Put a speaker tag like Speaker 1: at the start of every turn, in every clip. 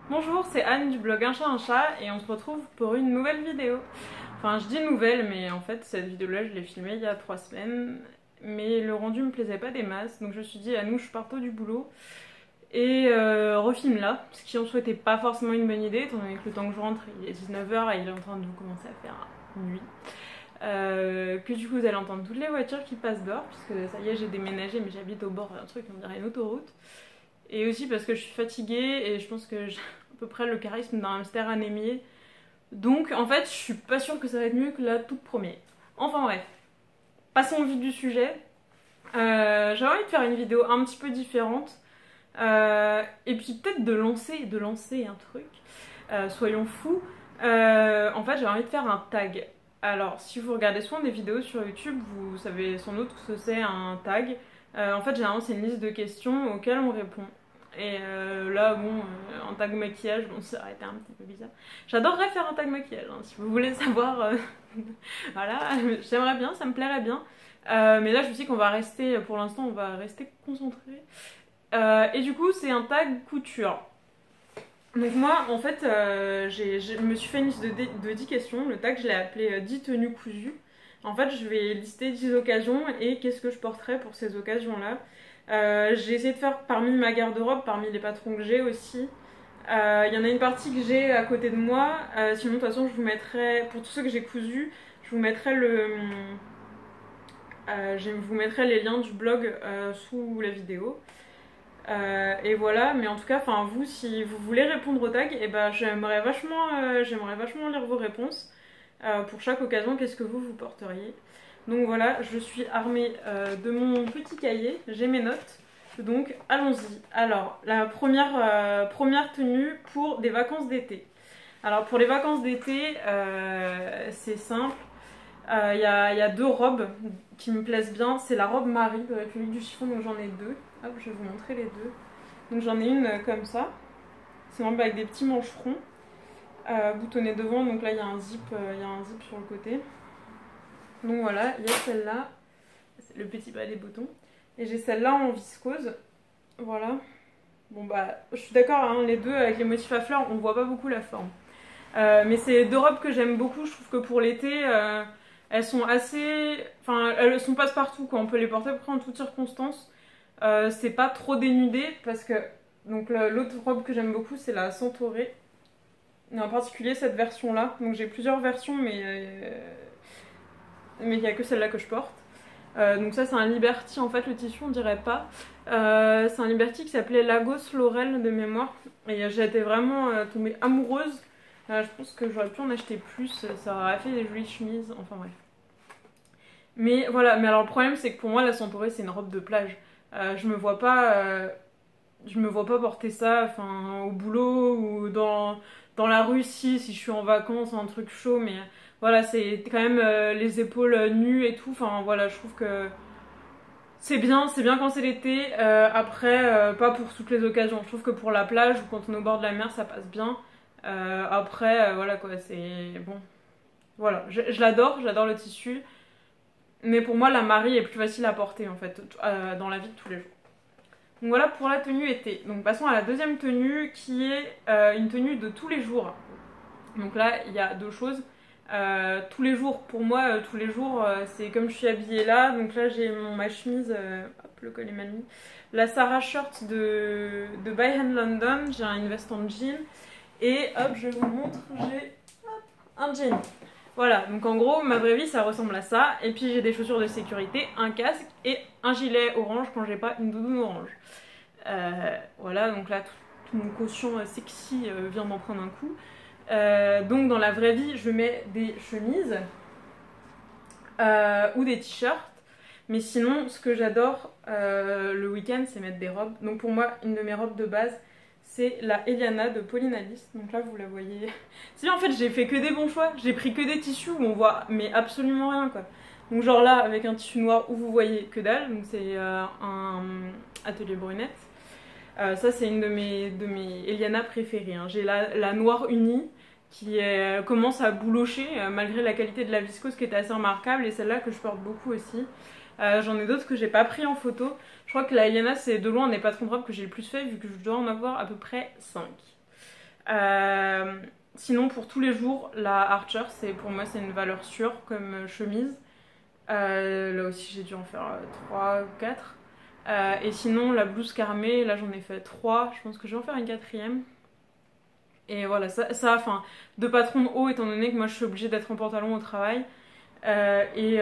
Speaker 1: Bonjour, c'est Anne du blog Un chat et on se retrouve pour une nouvelle vidéo. Enfin, je dis nouvelle, mais en fait, cette vidéo-là, je l'ai filmée il y a 3 semaines. Mais le rendu me plaisait pas des masses, donc je me suis dit, à nous, je pars tôt du boulot. Et refilme là, ce qui en soi était pas forcément une bonne idée, étant donné que le temps que je rentre, il est 19h et il est en train de commencer à faire nuit. Que du coup, vous allez entendre toutes les voitures qui passent dehors, puisque ça y est, j'ai déménagé, mais j'habite au bord d'un truc, on dirait une autoroute. Et aussi parce que je suis fatiguée et je pense que j'ai à peu près le charisme d'un hamster anémié. Donc en fait, je suis pas sûre que ça va être mieux que la toute première. Enfin bref, passons au vif du sujet. J'ai envie de faire une vidéo un petit peu différente. Et puis peut-être de lancer un truc. Soyons fous. En fait, j'ai envie de faire un tag. Alors, si vous regardez souvent des vidéos sur YouTube, vous savez sans doute ce que c'est un tag. En fait, généralement, c'est une liste de questions auxquelles on répond. Et là, bon, un tag maquillage, bon, ça aurait été un petit peu bizarre. J'adorerais faire un tag maquillage, hein, si vous voulez savoir. Voilà, j'aimerais bien, ça me plairait bien. Mais là, je me dis qu'on va rester, pour l'instant, on va rester concentré. Et du coup, c'est un tag couture. Donc moi, en fait, je me suis fait une liste de 10 questions. Le tag, je l'ai appelé 10 tenues cousues. En fait, je vais lister 10 occasions et qu'est-ce que je porterais pour ces occasions-là. J'ai essayé de faire parmi ma garde-robe, parmi les patrons que j'ai aussi. Il y en a une partie que j'ai à côté de moi. Sinon, de toute façon, je vous mettrai, pour tous ceux que j'ai cousus, je vous mettrai je vous mettrai les liens du blog sous la vidéo. Et voilà, mais en tout cas, vous, si vous voulez répondre au tag, et ben, j'aimerais vachement lire vos réponses. Pour chaque occasion, qu'est-ce que vous porteriez? Donc voilà, je suis armée de mon petit cahier, j'ai mes notes. Donc allons-y. Alors, la première tenue pour des vacances d'été. Alors pour les vacances d'été, c'est simple. Il y a deux robes qui me plaisent bien. C'est la robe Marie de République du chiffon, donc j'en ai deux. Hop, je vais vous montrer les deux. Donc j'en ai une comme ça. C'est une robe avec des petits mancherons boutonnés devant. Donc là il y a un zip sur le côté. Donc voilà, il y a celle-là. C'est le petit bas des boutons. Et j'ai celle-là en viscose. Voilà. Bon bah, je suis d'accord, hein, les deux avec les motifs à fleurs, on voit pas beaucoup la forme. Mais c'est deux robes que j'aime beaucoup. Je trouve que pour l'été, elles sont assez... Enfin, elles sont passe-partout, quoi. On peut les porter à peu près en toutes circonstances. C'est pas trop dénudé parce que... Donc l'autre robe que j'aime beaucoup, c'est la Centaurée. Et en particulier cette version-là. Donc j'ai plusieurs versions, mais il n'y a que celle-là que je porte. Donc ça c'est un Liberty, en fait le tissu on dirait pas. C'est un Liberty qui s'appelait Lagos Laurel de mémoire. Et j'ai été vraiment tombée amoureuse. Je pense que j'aurais pu en acheter plus, ça aurait fait des jolies chemises, enfin bref. Mais voilà, mais alors le problème c'est que pour moi la Centaurée c'est une robe de plage. Je me vois pas porter ça au boulot ou dans la rue si je suis en vacances, un truc chaud, mais voilà, c'est quand même les épaules nues et tout. Enfin voilà, je trouve que c'est bien quand c'est l'été. Après, pas pour toutes les occasions. Je trouve que pour la plage ou quand on est au bord de la mer, ça passe bien. Après, voilà quoi, c'est bon. Voilà, j'adore le tissu. Mais pour moi, la Marie est plus facile à porter en fait, dans la vie de tous les jours. Donc voilà pour la tenue été. Donc passons à la deuxième tenue qui est une tenue de tous les jours. Donc là, il y a deux choses. Tous les jours, pour moi, tous les jours, c'est comme je suis habillée là. Donc là, j'ai ma chemise, hop, le col est mal mis. La Sarah Shirt de By Hand London. J'ai une veste en jean. Et hop, je vous montre, j'ai un jean. Voilà, donc en gros, ma vraie vie, ça ressemble à ça. Et puis j'ai des chaussures de sécurité, un casque et un gilet orange quand j'ai pas une doudoune orange. Voilà, donc là, tout mon quotient sexy vient d'en prendre un coup. Donc dans la vraie vie, je mets des chemises ou des t-shirts. Mais sinon, ce que j'adore le week-end, c'est mettre des robes. Donc pour moi, une de mes robes de base, c'est la Eliana de Pauline Alice. Donc là, vous la voyez. C'est bien, en fait, j'ai fait que des bons choix. J'ai pris que des tissus où on voit mais absolument rien, quoi. Donc genre là, avec un tissu noir où vous voyez que dalle. Donc c'est un atelier brunette. Ça, c'est une de mes Eliana préférées, hein. J'ai la noire unie qui commence à boulocher malgré la qualité de la viscose qui était assez remarquable, et celle-là que je porte beaucoup aussi. J'en ai d'autres que j'ai pas pris en photo. Je crois que la Eliana, c'est de loin un des patrons de robes que j'ai le plus fait, vu que je dois en avoir à peu près 5. Sinon pour tous les jours, la Archer, pour moi c'est une valeur sûre comme chemise. Là aussi j'ai dû en faire 3 ou 4. Et sinon la blouse Carmé, là j'en ai fait 3, je pense que je vais en faire une quatrième. Et voilà, enfin, de patron de haut, étant donné que moi je suis obligée d'être en pantalon au travail. Et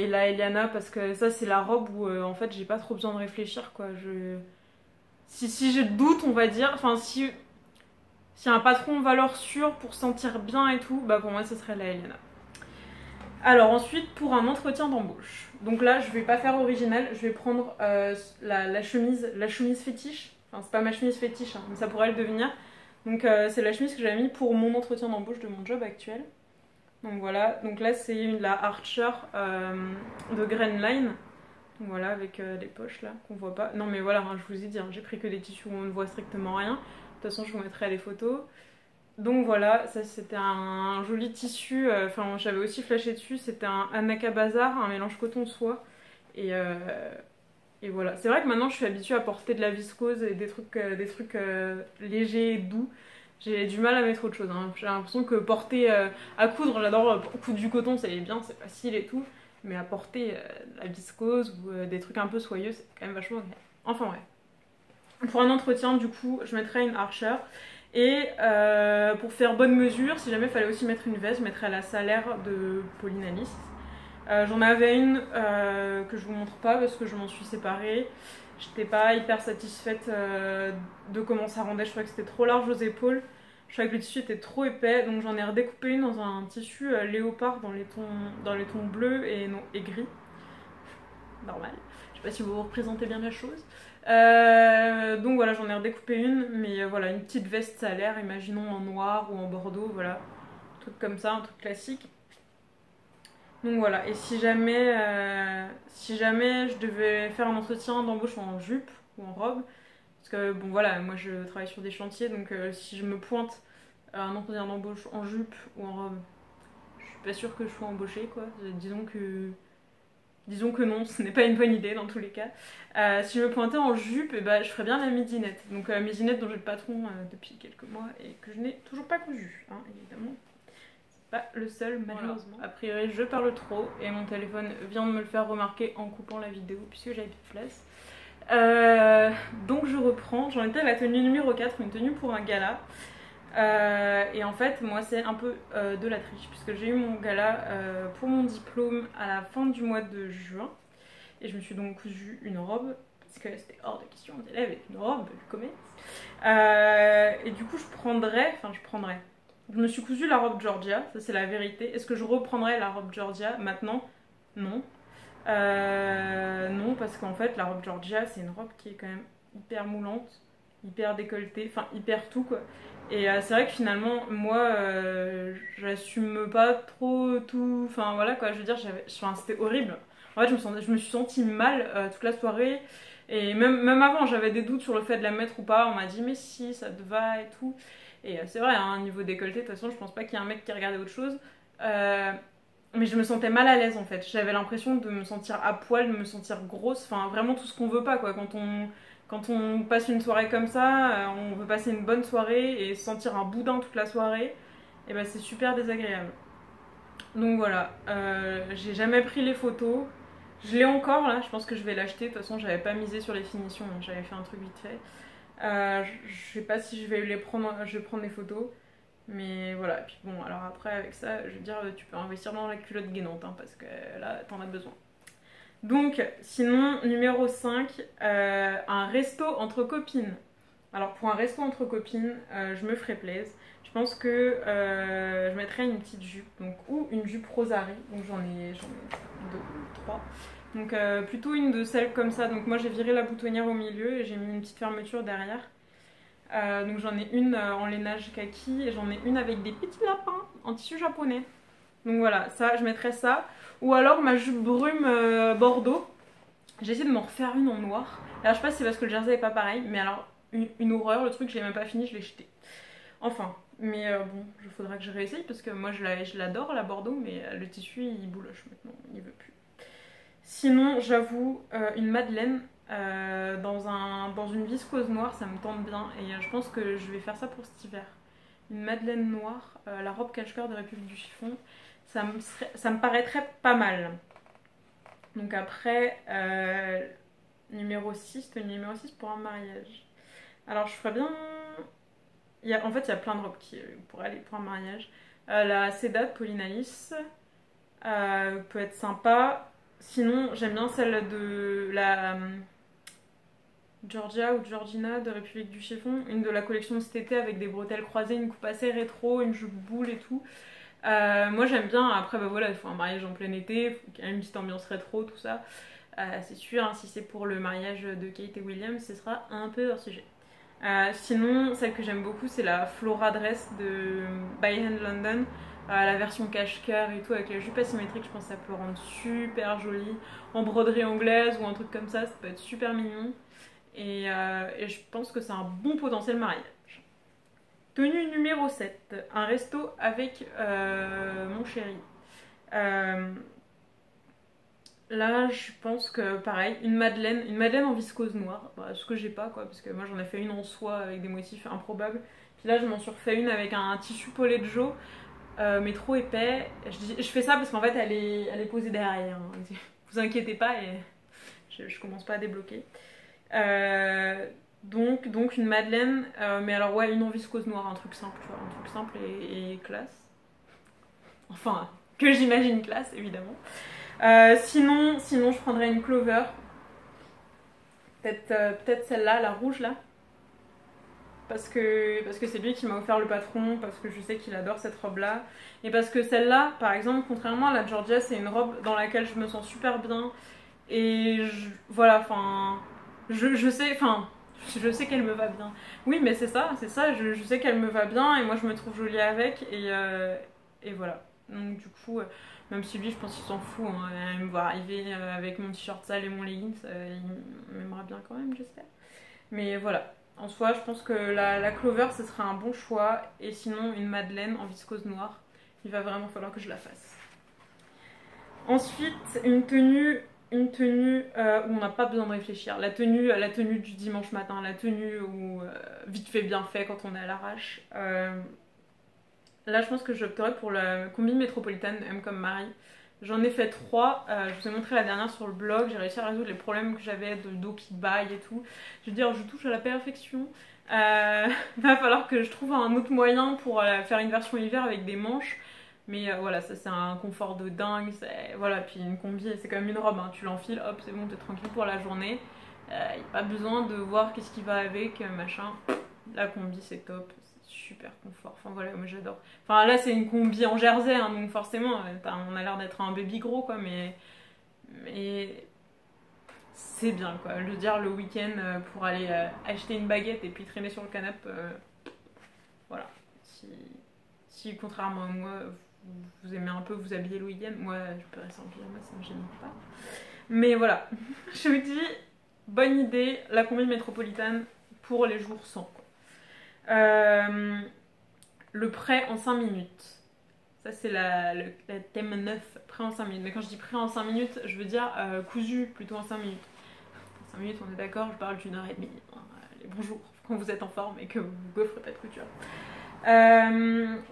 Speaker 1: la Eliana, parce que ça c'est la robe où en fait j'ai pas trop besoin de réfléchir quoi. Si j'ai de doute, on va dire, enfin si un patron valeur sûre pour se sentir bien et tout, bah pour moi ce serait la Eliana. Alors ensuite pour un entretien d'embauche. Donc là je vais pas faire original, je vais prendre la chemise fétiche. Enfin c'est pas ma chemise fétiche, hein, mais ça pourrait le devenir. Donc c'est la chemise que j'avais mis pour mon entretien d'embauche de mon job actuel. Donc voilà, donc là c'est la Archer de Grain Line. Donc voilà, avec les poches là, qu'on voit pas. Non mais voilà, hein, je vous ai dit, hein, j'ai pris que des tissus où on ne voit strictement rien. De toute façon, je vous mettrai les photos. Donc voilà, ça c'était un joli tissu, enfin j'avais aussi flashé dessus, c'était un Anaka Bazar, un mélange coton-soie. Et voilà, c'est vrai que maintenant je suis habituée à porter de la viscose et des trucs légers et doux. J'ai du mal à mettre autre chose, hein. J'ai l'impression que porter à coudre, j'adore coudre du coton, c'est bien, c'est facile et tout. Mais à porter de la viscose ou des trucs un peu soyeux, c'est quand même vachement agréable. Enfin ouais. Pour un entretien, du coup, je mettrais une Archer. Et pour faire bonne mesure, si jamais il fallait aussi mettre une veste, je mettrais la Salaire de Pauline Alice. J'en avais une que je vous montre pas parce que je m'en suis séparée. J'étais pas hyper satisfaite de comment ça rendait. Je trouvais que c'était trop large aux épaules. Je trouvais que le tissu était trop épais, donc j'en ai redécoupé une dans un tissu léopard dans les tons bleus et gris. Normal. Je sais pas si vous représentez bien la chose. Donc voilà, j'en ai redécoupé une, mais voilà, une petite veste Salaire, imaginons en noir ou en bordeaux, voilà. Un truc comme ça, un truc classique. Donc voilà, et si jamais je devais faire un entretien d'embauche en jupe ou en robe, parce que bon voilà, moi je travaille sur des chantiers, donc si je me pointe à un entretien d'embauche en jupe ou en robe, je suis pas sûre que je sois embauchée quoi. Disons que non, ce n'est pas une bonne idée dans tous les cas. Si je me pointais en jupe, je ferais bien la midinette. Donc midinette dont j'ai le patron depuis quelques mois et que je n'ai toujours pas cousu, hein, évidemment. Pas le seul malheureusement. Voilà. A priori je parle trop et mon téléphone vient de me le faire remarquer en coupant la vidéo puisque j'avais plus de place. Donc je reprends, j'en étais à la tenue numéro 4, une tenue pour un gala. Et en fait moi c'est un peu de la triche puisque j'ai eu mon gala pour mon diplôme à la fin du mois de juin. Et je me suis donc cousu une robe parce que c'était hors de question d'élève avec une robe du commerce. Et du coup je me suis cousu la robe Georgia, ça c'est la vérité. Est-ce que je reprendrai la robe Georgia maintenant? Non. Non, parce qu'en fait, la robe Georgia, c'est une robe qui est quand même hyper moulante, hyper décolletée, enfin hyper tout quoi. Et c'est vrai que finalement, moi, j'assume pas trop tout. Enfin voilà quoi, je veux dire, c'était horrible. En fait, je me suis sentie mal toute la soirée. Et même avant, j'avais des doutes sur le fait de la mettre ou pas. On m'a dit, mais si, ça te va et tout. Et c'est vrai, hein, niveau décolleté, de toute façon, je pense pas qu'il y ait un mec qui regardait autre chose. Mais je me sentais mal à l'aise en fait. J'avais l'impression de me sentir à poil, de me sentir grosse. Enfin, vraiment tout ce qu'on veut pas quoi. Quand on passe une soirée comme ça, on veut passer une bonne soirée et se sentir un boudin toute la soirée. Et c'est super désagréable. Donc voilà, j'ai jamais pris les photos. Je l'ai encore là, je pense que je vais l'acheter. De toute façon, j'avais pas misé sur les finitions, donc j'avais fait un truc vite fait. Je sais pas si je vais prendre les photos. Mais voilà, et puis bon, alors après avec ça, je veux dire, tu peux investir dans la culotte gainante, hein, parce que là, t'en as besoin. Donc, sinon, numéro 5, un resto entre copines. Alors pour un resto entre copines, je me ferai plaisir. Je pense que je mettrais une petite jupe, donc, ou une jupe Rosari, donc j'en ai 2, 3. Donc plutôt une de celles comme ça, donc moi j'ai viré la boutonnière au milieu et j'ai mis une petite fermeture derrière. Donc j'en ai une en lainage kaki et j'en ai une avec des petits lapins en tissu japonais. Donc voilà, ça, je mettrais ça. Ou alors ma jupe brume bordeaux. J'ai essayé de m'en refaire une en noir. Alors je sais pas si c'est parce que le jersey est pas pareil, mais alors une horreur, le truc je l'ai même pas fini, je l'ai jeté. Enfin, mais bon, il faudra que je réessaye parce que moi je l'adore la bordeaux, mais le tissu il bouloche maintenant, il veut plus. Sinon, j'avoue, une madeleine dans une viscose noire, ça me tente bien et je pense que je vais faire ça pour cet hiver. une madeleine noire, la robe cache-cœur de République du chiffon. Ça me paraîtrait pas mal. Donc après, numéro 6, tenue numéro 6 pour un mariage. Alors je ferais bien... En fait, il y a plein de robes qui pourraient aller pour un mariage. La Seda de Pauline Alice peut être sympa. Sinon, j'aime bien celle de la Georgia ou Georgina de République du chiffon. Une de la collection de cet été avec des bretelles croisées, une coupe assez rétro, une jupe boule et tout. Moi j'aime bien. Après, bah voilà, il faut un mariage en plein été, il faut qu'il y ait une petite ambiance rétro, tout ça. C'est sûr, hein, si c'est pour le mariage de Kate et William, ce sera un peu hors sujet. Sinon, celle que j'aime beaucoup, c'est la Flora Dress de By Hand London. La version cache-cœur et tout, avec la jupe asymétrique, je pense que ça peut rendre super joli. En broderie anglaise ou un truc comme ça peut être super mignon. Et je pense que c'est un bon potentiel mariage. Tenue numéro 7, un resto avec mon chéri. Là, je pense que pareil, une madeleine en viscose noire, bah, ce que j'ai pas quoi, parce que moi j'en ai fait une en soie avec des motifs improbables. Puis là, je m'en suis refait une avec un tissu Poletjo, mais trop épais. Je fais ça parce qu'en fait, elle est posée derrière. Hein. Vous inquiétez pas, et je commence pas à débloquer. Donc une madeleine, mais alors ouais, une en viscose noire, un truc simple, tu vois, un truc simple et classe. Enfin, que j'imagine classe, évidemment. Sinon, je prendrais une Clover. Peut-être celle-là, la rouge là. Parce que c'est lui qui m'a offert le patron, parce que je sais qu'il adore cette robe-là. Et parce que celle-là, par exemple, contrairement à la Georgia, c'est une robe dans laquelle je me sens super bien. Et voilà, enfin... Je sais qu'elle me va bien. Oui, mais c'est ça, je sais qu'elle me va bien et moi je me trouve jolie avec et voilà. Donc du coup, même si lui, je pense qu'il s'en fout, hein, il me voit arriver avec mon t-shirt sale et mon leggings, il m'aimera bien quand même, j'espère. Mais voilà, en soi, je pense que la Clover, ce serait un bon choix. Et sinon, une madeleine en viscose noire, il va vraiment falloir que je la fasse. Ensuite, une tenue où on n'a pas besoin de réfléchir. La tenue du dimanche matin, la tenue où vite fait bien fait quand on est à l'arrache. Là, je pense que j'opterais pour la combi métropolitaine M comme Marie. J'en ai fait 3. Je vous ai montré la dernière sur le blog. J'ai réussi à résoudre les problèmes que j'avais de dos qui baille et tout. Je veux dire, je touche à la perfection. Va falloir que je trouve un autre moyen pour faire une version hiver avec des manches. Mais voilà, ça c'est un confort de dingue. Voilà, puis une combi, c'est quand même une robe. Hein. Tu l'enfiles, hop, c'est bon, t'es tranquille pour la journée. Il n'y a pas besoin de voir qu'est-ce qui va avec, machin. La combi, c'est top. C'est super confort. Enfin voilà, moi j'adore. Enfin là, c'est une combi en jersey, hein, donc forcément, on a l'air d'être un baby gros, quoi. Mais c'est bien, quoi. Je veux dire, le week-end, pour aller acheter une baguette et puis traîner sur le canapé, voilà. Si contrairement à moi, vous aimez un peu vous habiller le week-end, moi je peux rester en pyjama, ça me gêne pas. Mais voilà, je vous dis, bonne idée, la combi métropolitaine pour les jours sans. Le prêt en 5 minutes. Ça c'est le thème 9, prêt en 5 minutes. Mais quand je dis prêt en 5 minutes, je veux dire cousu plutôt en 5 minutes. En 5 minutes, on est d'accord, je parle d'1 heure et demie. Allez, bonjour, quand vous êtes en forme et que vous gaufrez pas de couture.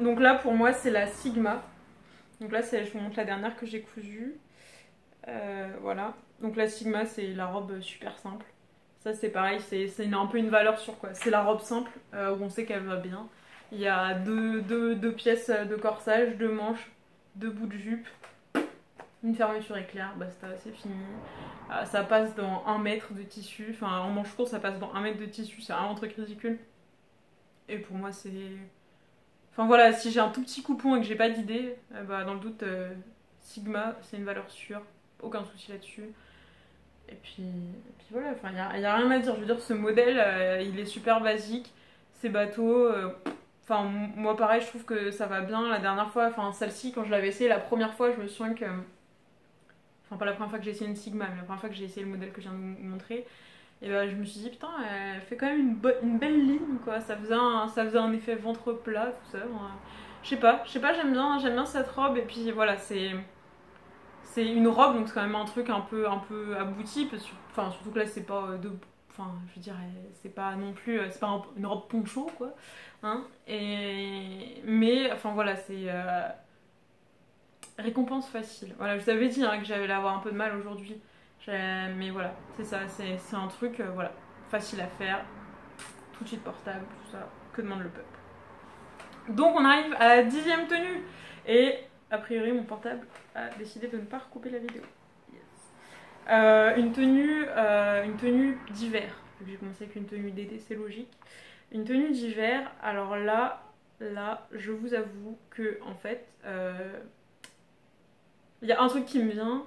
Speaker 1: Donc là pour moi c'est la Sigma. Donc là je vous montre la dernière que j'ai cousue. Voilà. Donc la Sigma c'est la robe super simple. Ça c'est pareil, c'est un peu une valeur sûre quoi. C'est la robe simple où on sait qu'elle va bien. Il y a deux pièces de corsage, 2 manches, 2 bouts de jupe, une fermeture éclair, basta, c'est fini. Ça passe dans 1 mètre de tissu. Enfin en manche courte ça passe dans 1 mètre de tissu, c'est vraiment un truc ridicule. Et pour moi c'est... Enfin voilà, si j'ai un tout petit coupon et que j'ai pas d'idée, bah, dans le doute, Sigma, c'est une valeur sûre, aucun souci là-dessus. Et puis voilà, enfin y a rien à dire. Je veux dire, ce modèle, il est super basique, c'est bateau. Enfin, moi pareil, je trouve que ça va bien. La dernière fois, enfin celle-ci, quand je l'avais essayé la première fois, je me souviens que... Enfin, pas la première fois que j'ai essayé une Sigma, mais la première fois que j'ai essayé le modèle que je viens de vous montrer. Et bah, je me suis dit, putain, elle fait quand même une belle ligne, quoi. Ça faisait un effet ventre plat, tout ça. Je sais pas, j'aime bien cette robe. Et puis voilà, c'est une robe, donc c'est quand même un truc un peu abouti. Enfin, surtout que là, c'est pas enfin, je veux dire, c'est pas non plus, c'est pas une robe poncho, quoi. Hein, et enfin voilà, c'est récompense facile. Voilà, je vous avais dit hein, que j'allais avoir un peu de mal aujourd'hui. Mais voilà, c'est ça, c'est un truc voilà, facile à faire, tout de suite portable, tout ça, que demande le peuple. Donc on arrive à la 10e tenue. Et a priori mon portable a décidé de ne pas recouper la vidéo. Yes. Une tenue d'hiver. J'ai commencé avec une tenue d'été, c'est logique. Une tenue d'hiver, alors là, je vous avoue que en fait, il y a un truc qui me vient,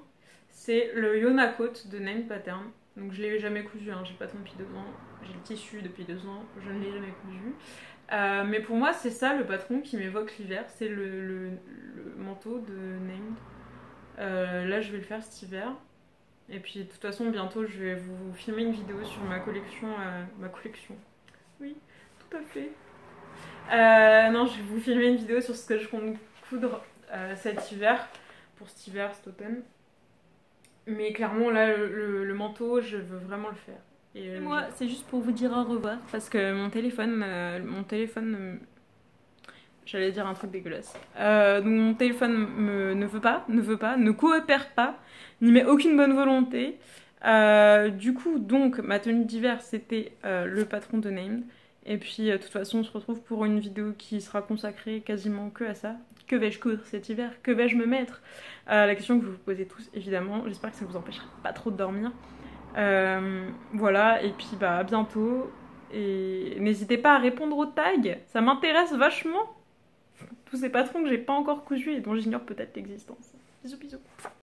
Speaker 1: c'est le Yona Coat de Named Pattern. Donc je l'ai jamais cousu, hein, j'ai pas tant depuis 2 ans. J'ai le tissu depuis 2 ans, je ne l'ai jamais cousu. Mais pour moi, c'est ça le patron qui m'évoque l'hiver, c'est le manteau de Named. Là, je vais le faire cet hiver. Et puis, de toute façon, bientôt, je vais vous filmer une vidéo sur ma collection. Ma collection. Oui, tout à fait. Non, je vais vous filmer une vidéo sur ce que je compte coudre cet hiver. Pour cet hiver, cet automne. Mais clairement, là, le manteau, je veux vraiment le faire. Et moi, c'est juste pour vous dire au revoir. Parce que mon téléphone j'allais dire un truc dégueulasse. Donc mon téléphone ne coopère pas, n'y met aucune bonne volonté. Du coup, donc, ma tenue d'hiver, c'était le patron de Named. Et puis, de toute façon, on se retrouve pour une vidéo qui sera consacrée quasiment que à ça. Que vais-je coudre cet hiver? Que vais-je me mettre? La question que vous vous posez tous, évidemment. J'espère que ça vous empêchera pas trop de dormir. Voilà, et puis bah à bientôt. Et n'hésitez pas à répondre aux tags, ça m'intéresse vachement. Tous ces patrons que j'ai pas encore cousus et dont j'ignore peut-être l'existence. Bisous bisous.